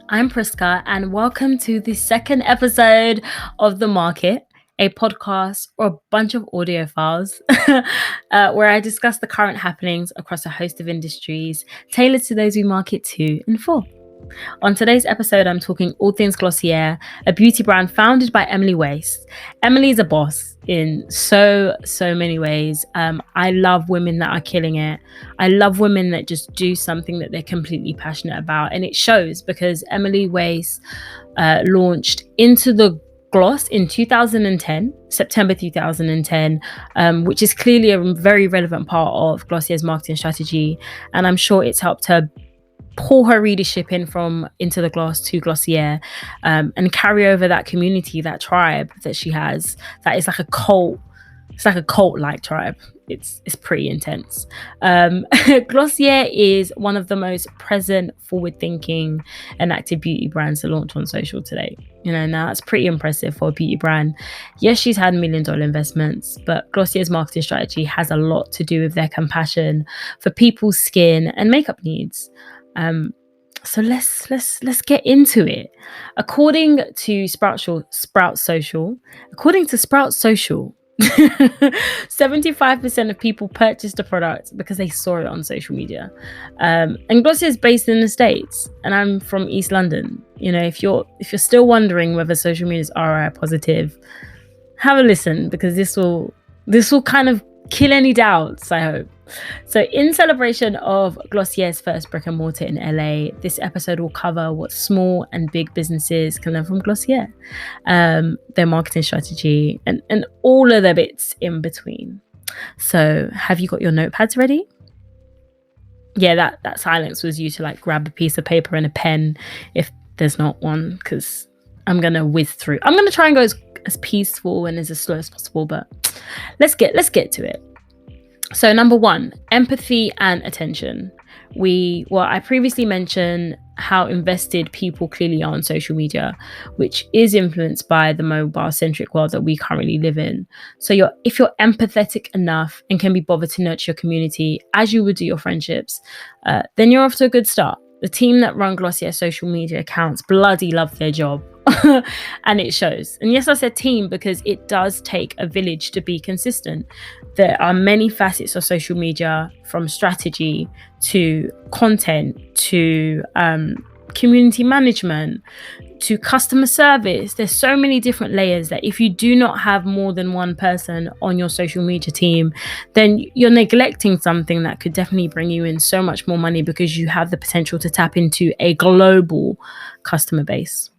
I'm Priska, and welcome to the second episode of The Market, a podcast or a bunch of audio files where I discuss the current happenings across a host of industries tailored to those we market to and for. On today's episode, I'm talking all things Glossier, a beauty brand founded by Emily Wace. Emily is a boss in so many ways. I love women that are killing it. I love women that just do something that they're completely passionate about. And it shows because Emily Wace launched Into the Gloss in 2010, September 2010, which is clearly a very relevant part of Glossier's marketing strategy. And I'm sure it's helped her pull her readership in from Into the Gloss to Glossier, and carry over that community, that tribe that she has. That is like a cult. It's like a cult-like tribe. It's pretty intense. Glossier is one of the most present, forward-thinking, and active beauty brands to launch on social today. Now that's pretty impressive for a beauty brand. Yes, she's had $1 million investments, but Glossier's marketing strategy has a lot to do with their compassion for people's skin and makeup needs. So let's get into it. According to Sprout Social, 75% of people purchased a product because they saw it on social media. And Glossier is based in the States, and I'm from East London. If you're still wondering whether social media is ROI positive, have a listen, because this will kind of kill any doubts, I hope. So in celebration of Glossier's first brick and mortar in LA, this episode will cover what small and big businesses can learn from Glossier, their marketing strategy, and all of the bits in between. So have you got your notepads ready? Yeah, that silence was you to like grab a piece of paper and a pen if there's not one, because I'm going to whiz through. I'm going to try and go as peaceful and as slow as possible, but let's get to it. So number one, empathy and attention. I previously mentioned how invested people clearly are on social media, which is influenced by the mobile-centric world that we currently live in. So if you're empathetic enough and can be bothered to nurture your community as you would do your friendships, then you're off to a good start. The team that run Glossier social media accounts bloody love their job. And it shows. And yes, I said team because it does take a village to be consistent. There are many facets of social media, from strategy to content to community management to customer service. There's so many different layers that if you do not have more than one person on your social media team, then you're neglecting something that could definitely bring you in so much more money, because you have the potential to tap into a global customer base.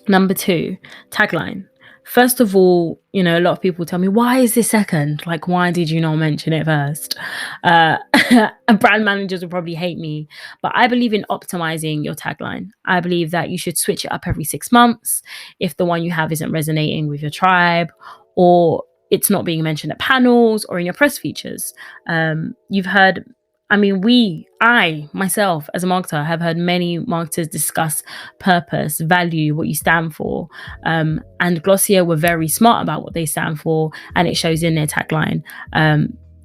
Number two, tagline. First of all, a lot of people tell me, why is this second? Like, why did you not mention it first? Brand managers will probably hate me, but I believe in optimizing your tagline. I believe that you should switch it up every 6 months if the one you have isn't resonating with your tribe, or it's not being mentioned at panels or in your press features. You've heard, I myself as a marketer have heard many marketers discuss purpose, value, what you stand for. And Glossier were very smart about what they stand for, and it shows in their tagline,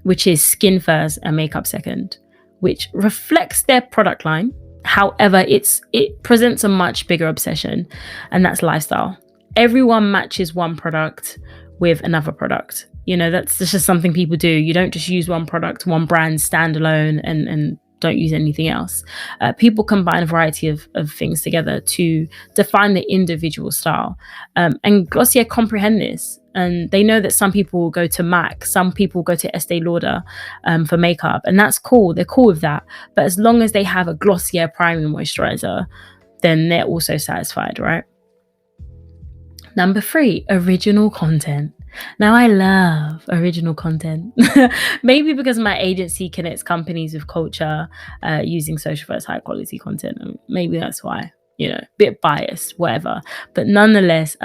which is skin first and makeup second, which reflects their product line. However, it presents a much bigger obsession, and that's lifestyle. Everyone matches one product with another product. That's just something people do. You don't just use one product, one brand standalone and don't use anything else. People combine a variety of things together to define the individual style. And Glossier comprehend this. And they know that some people will go to MAC, some people go to Estee Lauder for makeup. And that's cool. They're cool with that. But as long as they have a Glossier priming moisturizer, then they're also satisfied, right? Number three, original content. Now, I love original content, maybe because my agency connects companies with culture using social first high quality content. Maybe that's why, bit biased, whatever. But nonetheless,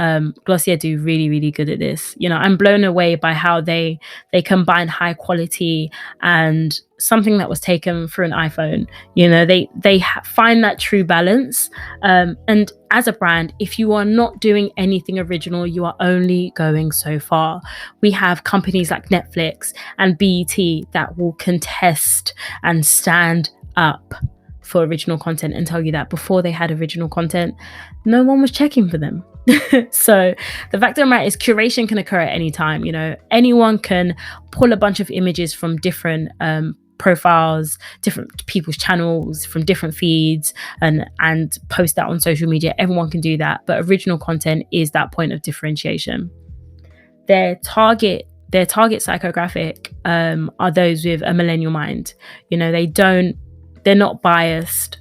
Glossier do really, really good at this. I'm blown away by how they combine high quality and something that was taken through an iPhone. They find that true balance. And as a brand, if you are not doing anything original, you are only going so far. We have companies like Netflix and BET that will contest and stand up for original content and tell you that before they had original content, no one was checking for them. So the fact of the matter is, curation can occur at any time. You know, anyone can pull a bunch of images from different profiles, different people's channels, from different feeds, and post that on social media. Everyone can do that, but original content is that point of differentiation. Their target psychographic are those with a millennial mind. You know, they're not biased.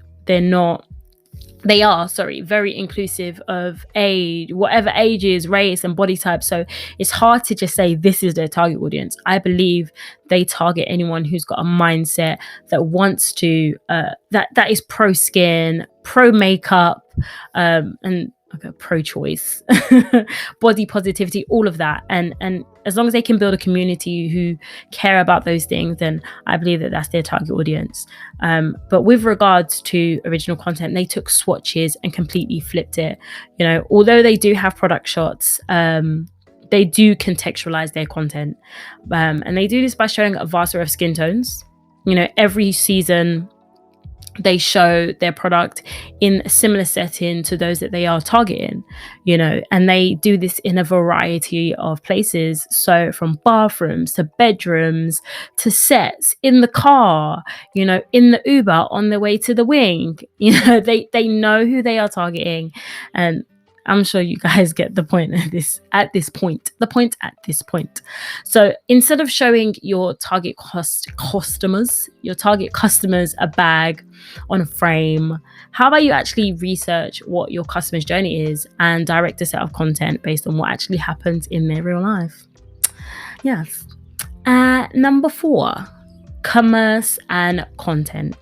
They are very inclusive of age, whatever ages, race, and body type. So it's hard to just say this is their target audience. I believe they target anyone who's got a mindset that wants to, that is pro skin, pro makeup, and pro-choice, body positivity, all of that. And as long as they can build a community who care about those things, then I believe that that's their target audience. But with regards to original content, they took swatches and completely flipped it. You know, although they do have product shots, they do contextualize their content. And they do this by showing a vast array of skin tones. You know, every season they show their product in a similar setting to those that they are targeting, you know, and they do this in a variety of places. So from bathrooms to bedrooms to sets, in the car, you know, in the Uber on the way to the wing, you know, they know who they are targeting. And I'm sure you guys get the point at this point. So instead of showing your target customers a bag on a frame, how about you actually research what your customer's journey is and direct a set of content based on what actually happens in their real life? Yes. Number 4, commerce and content.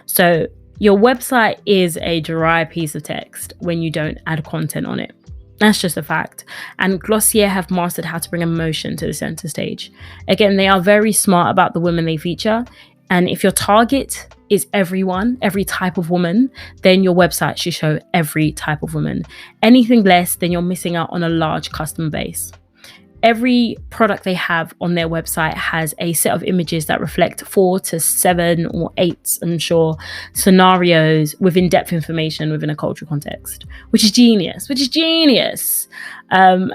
So your website is a dry piece of text when you don't add content on it. That's just a fact. And Glossier have mastered how to bring emotion to the center stage. Again, they are very smart about the women they feature. And if your target is everyone, every type of woman, then your website should show every type of woman. Anything less, then you're missing out on a large customer base. Every product they have on their website has a set of images that reflect 4 to 7 or 8, I'm sure, scenarios with in-depth information within a cultural context, which is genius. And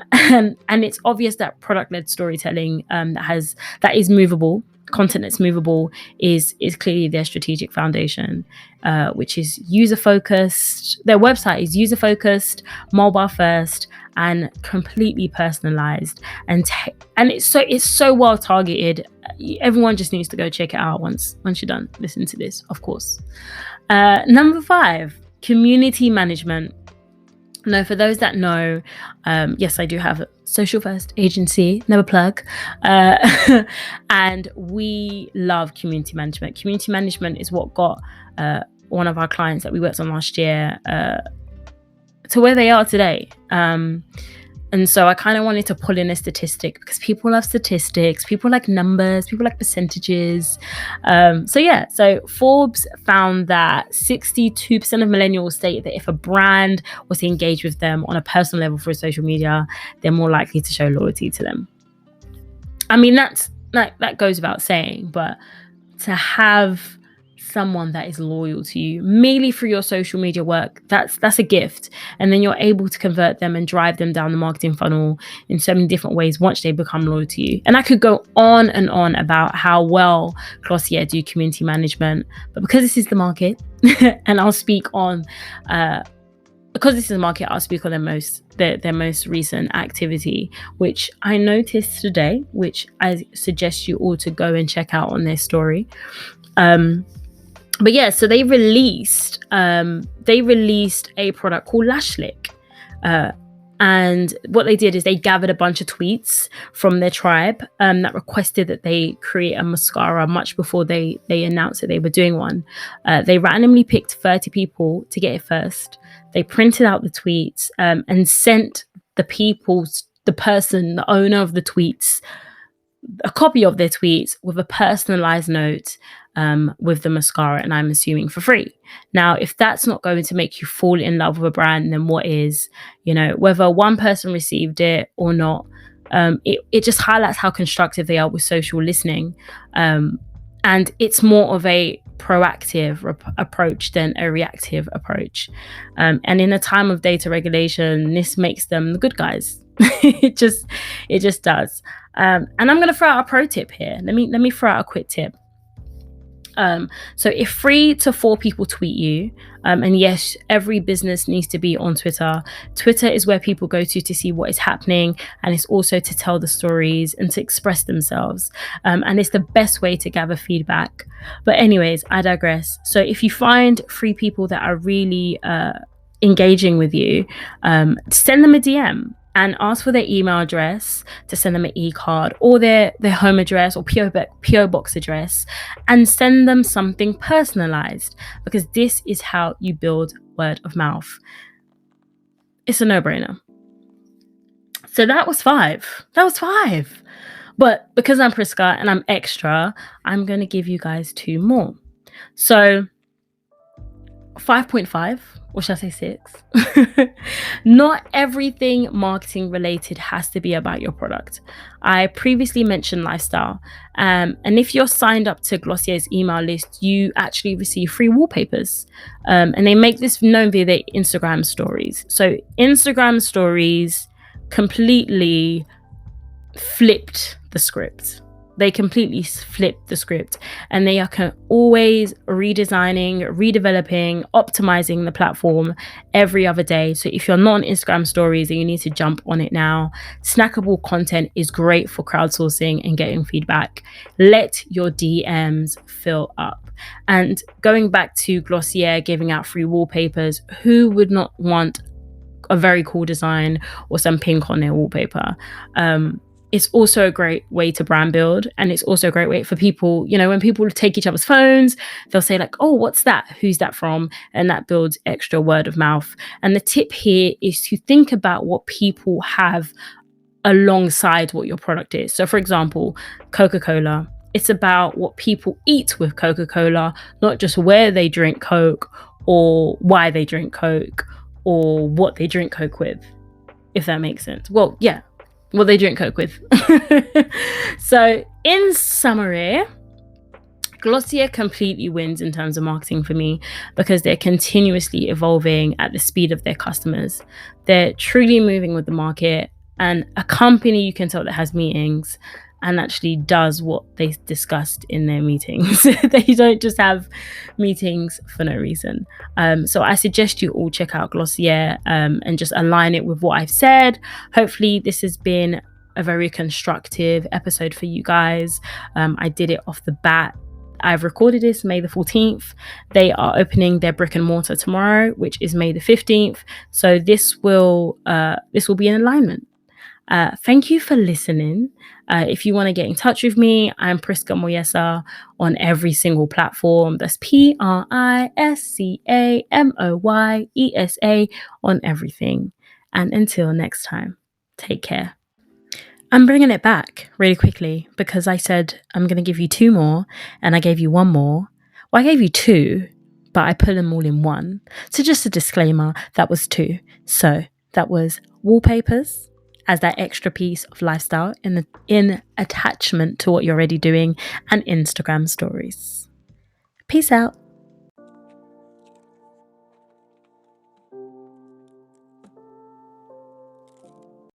it's obvious that product-led storytelling that is movable, content that's movable is clearly their strategic foundation, which is user-focused. Their website is user-focused, mobile-first, and completely personalized, and it's so well targeted. Everyone just needs to go check it out once you're done listening to this, of course. Number 5, community management. Now, for those that know, yes, I do have a social first agency, never plug, and we love community management. Community management is what got one of our clients that we worked on last year to where they are today. And so I kind of wanted to pull in a statistic because people love statistics, people like numbers, people like percentages. So Forbes found that 62% of millennials state that if a brand was to engage with them on a personal level through social media, they're more likely to show loyalty to them. I mean, that goes without saying, but to have someone that is loyal to you merely through your social media work, that's a gift. And then you're able to convert them and drive them down the marketing funnel in so many different ways once they become loyal to you. And I could go on and on about how well Glossier do community management, but because this is the market and I'll speak on their most recent activity, which I noticed today, which I suggest you all to go and check out on their story. But yeah, so they released a product called Lash Lick. And what they did is they gathered a bunch of tweets from their tribe that requested that they create a mascara much before they announced that they were doing one. They randomly picked 30 people to get it first. They printed out the tweets and sent the owner of the tweets, a copy of their tweets with a personalized note with the mascara, and I'm assuming for free. Now, if that's not going to make you fall in love with a brand, then what is? You know, whether one person received it or not, it just highlights how constructive they are with social listening. And it's more of a proactive approach than a reactive approach. And in a time of data regulation, this makes them the good guys. it just does. And I'm going to throw out a pro tip here. Let me throw out a quick tip. So if 3 to 4 people tweet you, and yes, every business needs to be on Twitter. Twitter is where people go to see what is happening, and it's also to tell the stories and to express themselves. And it's the best way to gather feedback. But anyways, I digress. So if you find 3 people that are really engaging with you, send them a DM. And ask for their email address to send them an e-card, or their home address or PO box address, and send them something personalized, because this is how you build word of mouth. It's a no-brainer. So that was 5. But because I'm Priska and I'm extra, I'm going to give you guys 2 more. So 5.5. Or should I say 6? Not everything marketing related has to be about your product. I previously mentioned lifestyle. And if you're signed up to Glossier's email list, you actually receive free wallpapers. And they make this known via their Instagram stories. So Instagram stories completely flipped the script. They completely flipped the script, and they are always redesigning, redeveloping, optimizing the platform every other day. So if you're not on Instagram stories, then you need to jump on it now. Snackable content is great for crowdsourcing and getting feedback. Let your DMs fill up. And going back to Glossier giving out free wallpapers, who would not want a very cool design or some pink on their wallpaper? It's also a great way to brand build, and it's also a great way for people, when people take each other's phones, they'll say like, oh, what's that? Who's that from? And that builds extra word of mouth. And the tip here is to think about what people have alongside what your product is. So for example, Coca-Cola, it's about what people eat with Coca-Cola, not just where they drink Coke or why they drink Coke or what they drink Coke with, if that makes sense. Well, yeah. What they drink Coke with. So in summary, Glossier completely wins in terms of marketing for me, because they're continuously evolving at the speed of their customers. They're truly moving with the market, and a company you can tell that has meetings and actually does what they discussed in their meetings. They don't just have meetings for no reason. So I suggest you all check out Glossier and just align it with what I've said. Hopefully this has been a very constructive episode for you guys. I did it off the bat. I've recorded this May the 14th. They are opening their brick and mortar tomorrow, which is May the 15th. So this will be in alignment. Thank you for listening. If you want to get in touch with me, I'm Priska Moyesa on every single platform. That's PRISCAMOYESA on everything. And until next time, take care. I'm bringing it back really quickly because I said I'm going to give you 2 more, and I gave you 1 more. Well, I gave you 2, but I put them all in 1. So just a disclaimer, that was 2. So that was wallpapers as that extra piece of lifestyle in attachment to what you're already doing, and Instagram stories. Peace out.